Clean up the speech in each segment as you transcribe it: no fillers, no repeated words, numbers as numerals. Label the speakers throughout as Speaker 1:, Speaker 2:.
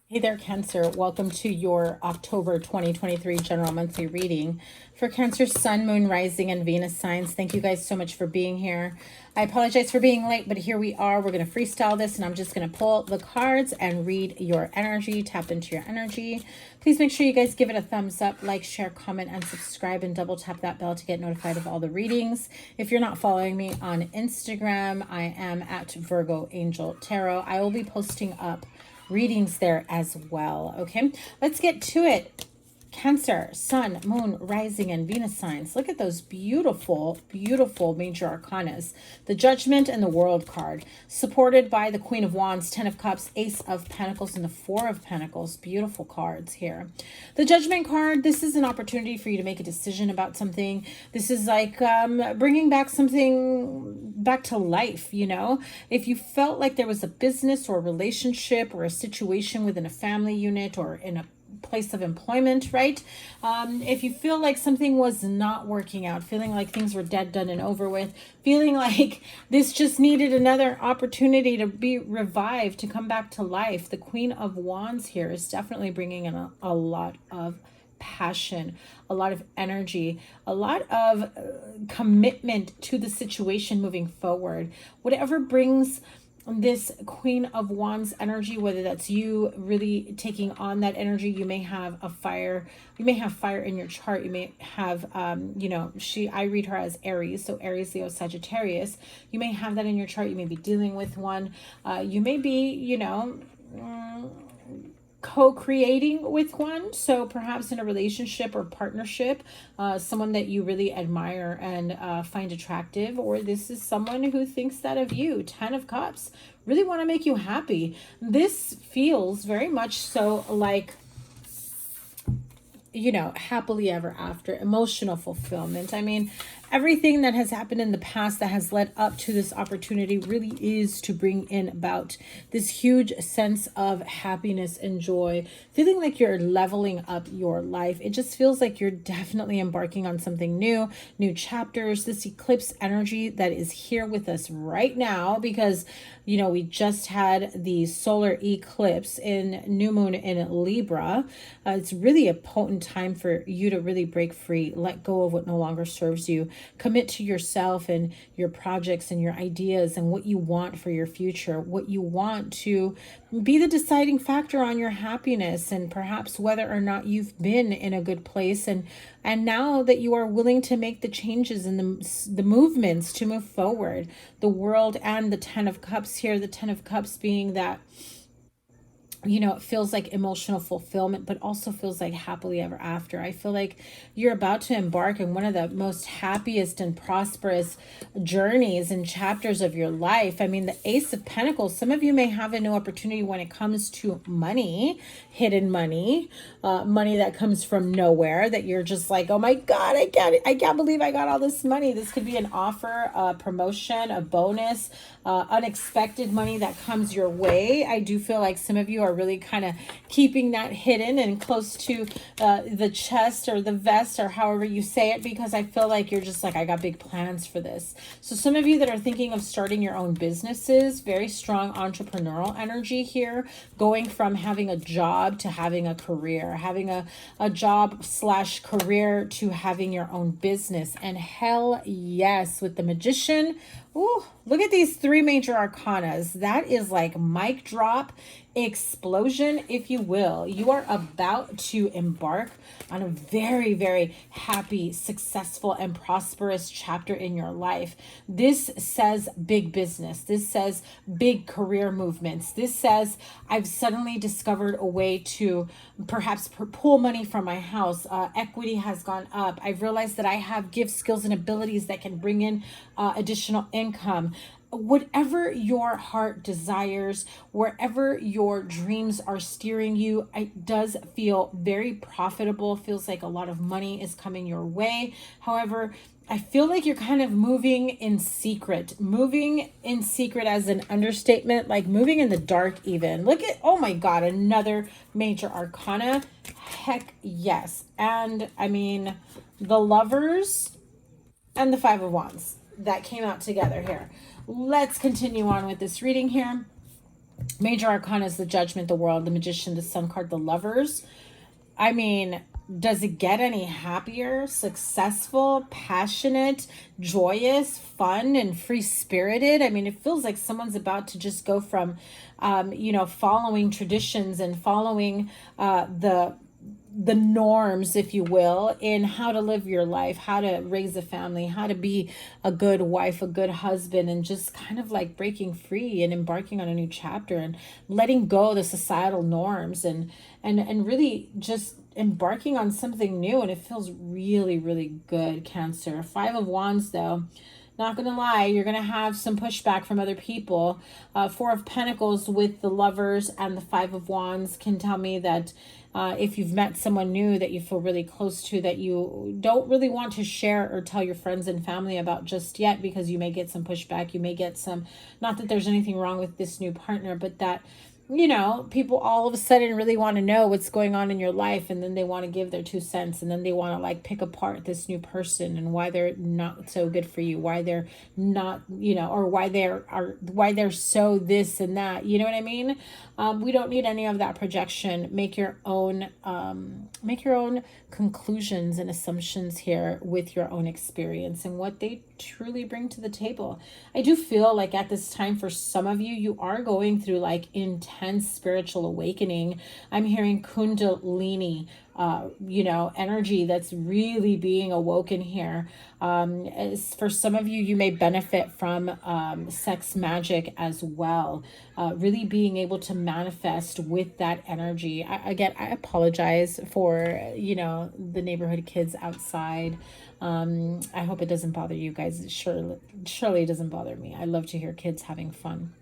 Speaker 1: Hey there, Cancer. Welcome to your October 2023 general monthly reading for Cancer, Sun, Moon, Rising, and Venus signs. Thank you guys so much for being here. I apologize for being late, but here we are. We're going to freestyle this, and I'm just going to pull the cards and read your energy, tap into your energy. Please make sure you guys give it a thumbs up, like, share, comment, and subscribe, and double tap that bell to get notified of all the readings. If you're not following me on Instagram, I am at Virgo Angel Tarot. I will be posting up readings there as well. Okay, let's get to it. Cancer, Sun, Moon, Rising, and Venus signs. Look at those beautiful, beautiful major arcanas. The Judgment and the World card, supported by the Queen of Wands, Ten of Cups, Ace of Pentacles, and the Four of Pentacles. Beautiful cards here. The Judgment card, this is an opportunity for you to make a decision about something. This is like bringing back something back to life, you know? If you felt like there was a business or a relationship or a situation within a family unit or in a place of employment, right? If you feel like something was not working out, feeling like things were dead, done, and over with, feeling like this just needed another opportunity to be revived, to come back to life, the Queen of Wands here is definitely bringing in a lot of passion, a lot of energy, a lot of commitment to the situation moving forward. Whatever brings this Queen of Wands energy, whether that's you really taking on that energy, you may have a fire, you may have fire in your chart, you may have I read her as Aries, so Aries, Leo, Sagittarius. You may have that in your chart. You may be dealing with one. You may be co-creating with one, so perhaps in a relationship or partnership, someone that you really admire and find attractive, or this is someone who thinks that of you. Ten of Cups, really want to make you happy. This feels very much so like, happily ever after, emotional fulfillment. I mean, everything that has happened in the past that has led up to this opportunity really is to bring in about this huge sense of happiness and joy, feeling like you're leveling up your life. It just feels like you're definitely embarking on something new, new chapters. This eclipse energy that is here with us right now, because we just had the solar eclipse in new moon in Libra. It's really a potent time for you to really break free, let go of what no longer serves you, commit to yourself and your projects and your ideas and what you want for your future, what you want to be the deciding factor on your happiness, and perhaps whether or not you've been in a good place, and now that you are willing to make the changes and the movements to move forward. The World and the Ten of Cups here, the Ten of Cups being that it feels like emotional fulfillment, but also feels like happily ever after. I feel like you're about to embark in one of the most happiest and prosperous journeys and chapters of your life. I mean, the Ace of Pentacles, some of you may have a new opportunity when it comes to money, hidden money, money that comes from nowhere, that you're just like, oh my God, I can't believe I got all this money. This could be an offer, a promotion, a bonus, unexpected money that comes your way. I do feel like some of you are really kind of keeping that hidden and close to the chest or the vest, or however you say it, because I feel like you're just like, I got big plans for this. So some of you that are thinking of starting your own businesses, very strong entrepreneurial energy here, going from having a job to having a career, having a job / career to having your own business. And hell yes, with the Magician. Ooh, look at these three major arcanas. That is like mic drop, explosion, if you will. You are about to embark on a very, very happy, successful, and prosperous chapter in your life. This says big business. This says big career movements. This says I've suddenly discovered a way to perhaps pull money from my house. Equity has gone up. I've realized that I have gifts, skills, and abilities that can bring in additional income. Whatever your heart desires, wherever your dreams are steering you, it does feel very profitable. Feels like a lot of money is coming your way. However, I feel like you're kind of moving in secret. Moving in secret as an understatement, like moving in the dark even. Look at, oh my God, another major arcana. Heck yes. And I mean, the Lovers and the Five of Wands that came out together here. Let's continue on with this reading here. Major Arcana is the Judgment, the World, the Magician, the Sun card, the Lovers. I mean, does it get any happier, successful, passionate, joyous, fun, and free spirited? I mean, it feels like someone's about to just go from, following traditions and following the norms, if you will, in how to live your life, how to raise a family, how to be a good wife, a good husband, and just kind of like breaking free and embarking on a new chapter and letting go the societal norms and really just embarking on something new. And it feels really, really good, Cancer. Five of Wands, though. Not gonna lie, you're gonna have some pushback from other people. Four of Pentacles with the Lovers and the Five of Wands can tell me that if you've met someone new that you feel really close to, that you don't really want to share or tell your friends and family about just yet, because you may get some pushback. You may get some, not that there's anything wrong with this new partner, but that people all of a sudden really want to know what's going on in your life, and then they want to give their 2 cents, and then they want to like pick apart this new person and why they're not so good for you, why they're not, or why they're so this and that. You know what I mean? We don't need any of that projection. Make your own conclusions and assumptions here with your own experience and what they truly bring to the table. I do feel like at this time, for some of you, you are going through like intense spiritual awakening. I'm hearing Kundalini, energy that's really being awoken here. For some of you, you may benefit from sex magic as well. Really being able to manifest with that energy. I apologize for, the neighborhood kids outside. I hope it doesn't bother you guys. Surely it doesn't bother me. I love to hear kids having fun.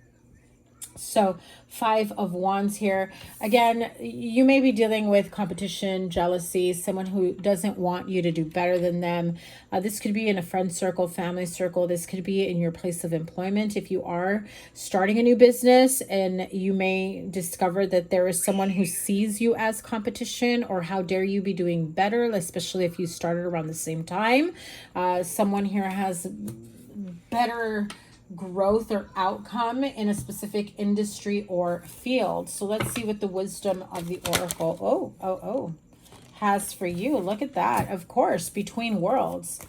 Speaker 1: So Five of Wands here. Again, you may be dealing with competition, jealousy, someone who doesn't want you to do better than them. This could be in a friend circle, family circle. This could be in your place of employment. If you are starting a new business, and you may discover that there is someone who sees you as competition, or how dare you be doing better, especially if you started around the same time. Someone here has better growth or outcome in a specific industry or field. So let's see what the wisdom of the oracle has for you. Look at that. Of course, between worlds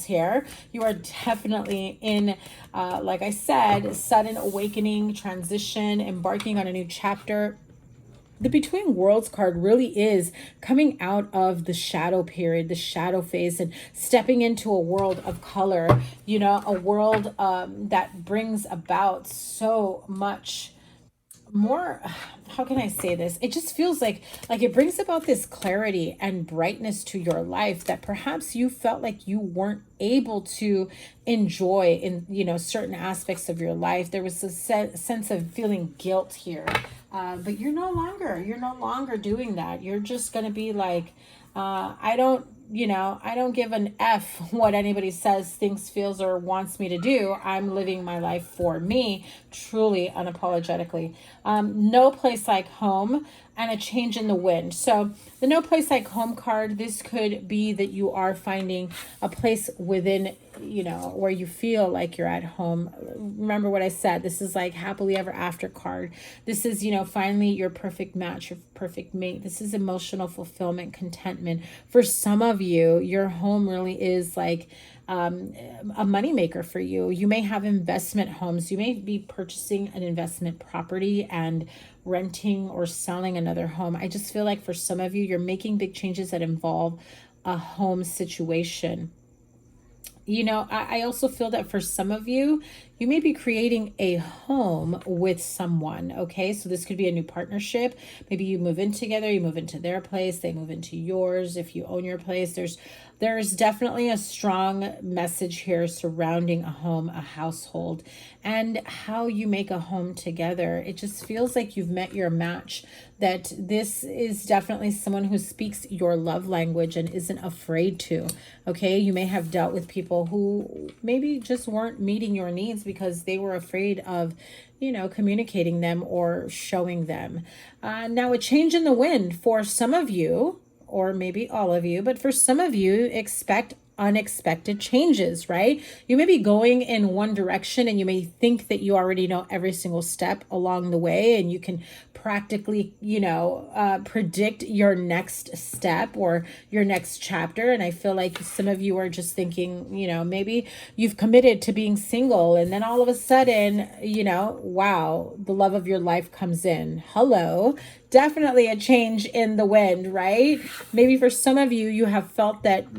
Speaker 1: here. You are definitely in, like I said, sudden awakening, transition, embarking on a new chapter. The Between Worlds card really is coming out of the shadow period, the shadow phase, and stepping into a world of color, a world that brings about so much more. How can I say this? It just feels like it brings about this clarity and brightness to your life that perhaps you felt like you weren't able to enjoy in certain aspects of your life. There was a sense of feeling guilt here, but you're no longer doing that. You're just going to be like, I don't give an F what anybody says, thinks, feels, or wants me to do. I'm living my life for me, truly, unapologetically. No place like home, and a change in the wind. So the No Place Like Home card, this could be that you are finding a place within, where you feel like you're at home. Remember what I said, this is like happily ever after card. This is, finally your perfect match, your perfect mate. This is emotional fulfillment, contentment. For some of you, your home really is like a moneymaker for you. You may have investment homes. You may be purchasing an investment property and renting or selling another home. I just feel like for some of you, you're making big changes that involve a home situation. I also feel that for some of you, you may be creating a home with someone, okay? So this could be a new partnership. Maybe you move in together, you move into their place, they move into yours. If you own your place, there's definitely a strong message here surrounding a home, a household, and how you make a home together. It just feels like you've met your match, that this is definitely someone who speaks your love language and isn't afraid to, okay? You may have dealt with people who maybe just weren't meeting your needs because they were afraid of, communicating them or showing them. Now, a change in the wind for some of you, or maybe all of you, but for some of you, expect unexpected changes, right? You may be going in one direction and you may think that you already know every single step along the way and you can practically, predict your next step or your next chapter. And I feel like some of you are just thinking, maybe you've committed to being single and then all of a sudden, wow, the love of your life comes in. Hello. Definitely a change in the wind, right? Maybe for some of you, you have felt that,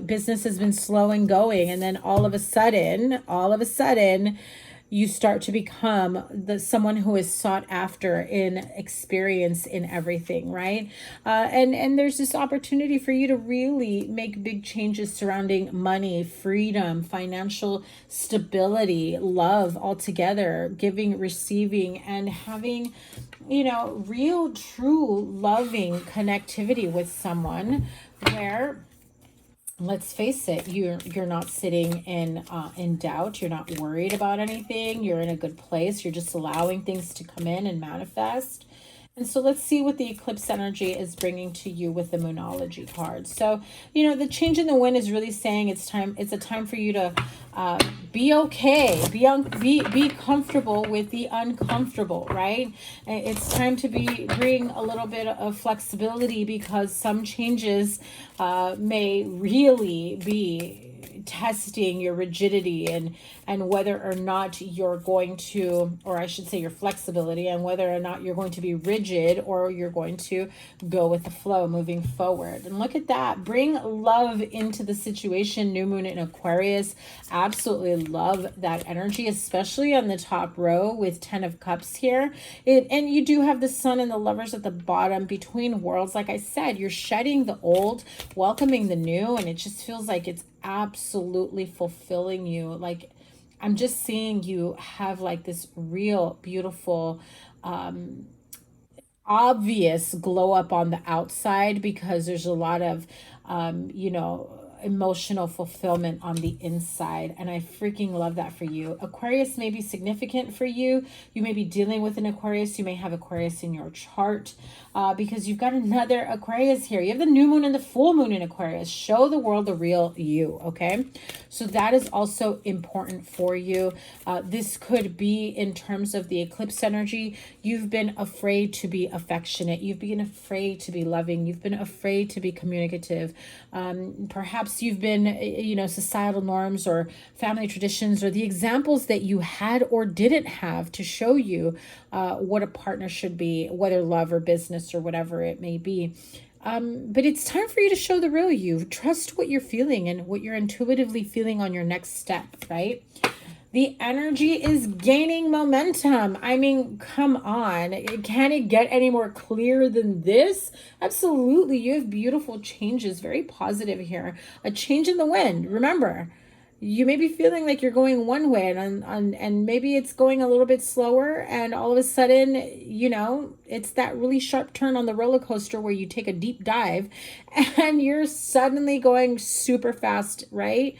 Speaker 1: business has been slow and going. And then all of a sudden, you start to become someone who is sought after in experience in everything, right? And there's this opportunity for you to really make big changes surrounding money, freedom, financial stability, love altogether, giving, receiving, and having, real, true, loving connectivity with someone where, let's face it, you're not sitting in doubt. You're not worried about anything. You're in a good place. You're just allowing things to come in and manifest. And so let's see what the eclipse energy is bringing to you with the Moonology card. So, the change in the wind is really saying it's a time for you to be okay, be comfortable with the uncomfortable, right? It's time to bring a little bit of flexibility because some changes may really be testing your rigidity and whether or not you're going to, or I should say your flexibility, and whether or not you're going to be rigid or you're going to go with the flow moving forward. And look at that. Bring love into the situation. New moon in Aquarius. Absolutely love that energy, especially on the top row with 10 of Cups here. And you do have the Sun and the Lovers at the bottom, between worlds. Like I said, you're shedding the old, welcoming the new, and it just feels like it's absolutely fulfilling you. Like, I'm just seeing you have like this real beautiful obvious glow up on the outside because there's a lot of emotional fulfillment on the inside, and I freaking love that for you. Aquarius may be significant for you. You may be dealing with an Aquarius. You may have Aquarius in your chart because you've got another Aquarius here. You have the new moon and the full moon in Aquarius. Show the world the real you, okay? So that is also important for you. This could be in terms of the eclipse energy. You've been afraid to be affectionate. You've been afraid to be loving. You've been afraid to be communicative. Perhaps you've been, societal norms or family traditions or the examples that you had or didn't have to show you what a partner should be, whether love or business or whatever it may be. But it's time for you to show the real you. Trust what you're feeling and what you're intuitively feeling on your next step, right? The energy is gaining momentum. I mean, come on. Can it get any more clear than this? Absolutely. You have beautiful changes. Very positive here. A change in the wind. Remember, you may be feeling like you're going one way and maybe it's going a little bit slower, and all of a sudden, it's that really sharp turn on the roller coaster where you take a deep dive and you're suddenly going super fast, right?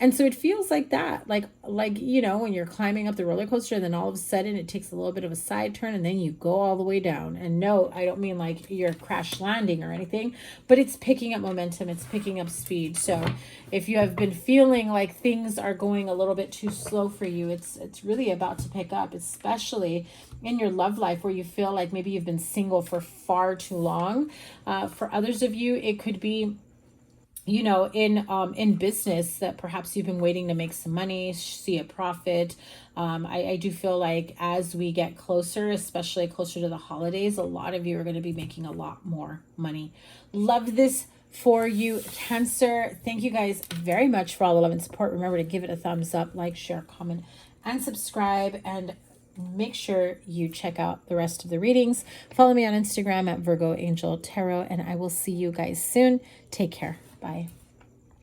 Speaker 1: And so it feels like that, like when you're climbing up the roller coaster and then all of a sudden it takes a little bit of a side turn and then you go all the way down. And no, I don't mean like you're crash landing or anything, but it's picking up momentum. It's picking up speed. So if you have been feeling like things are going a little bit too slow for you, it's really about to pick up, especially in your love life where you feel like maybe you've been single for far too long. For others of you, it could be in business that perhaps you've been waiting to make some money, see a profit. I do feel like as we get closer, especially closer to the holidays, a lot of you are going to be making a lot more money. Love this for you, Cancer. Thank you guys very much for all the love and support. Remember to give it a thumbs up, like, share, comment, and subscribe. And make sure you check out the rest of the readings. Follow me on Instagram at Virgo Angel Tarot, and I will see you guys soon. Take care. Bye.